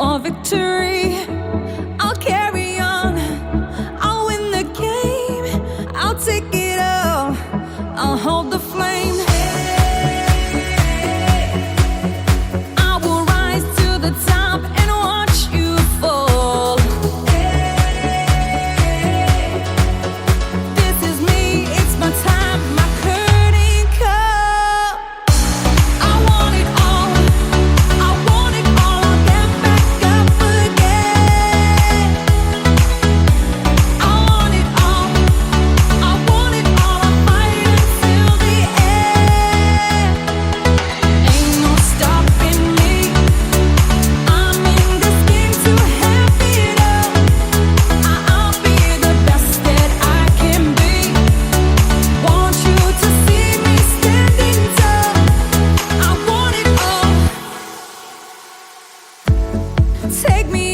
for victory. I'll carry on, I'll win the game, I'll take it all, I'll hold the flame. I will rise to the top and watch you fall. This is me, it's my time, my curtain call. I want it all, I want it all, I'll get back up again. I want it all, I want it all, I'll fight until the end. Ain't no stopping me, I'm in this game to have it all. I'll be the best that I can be. Want you to see me standing tall. I want it all. Take me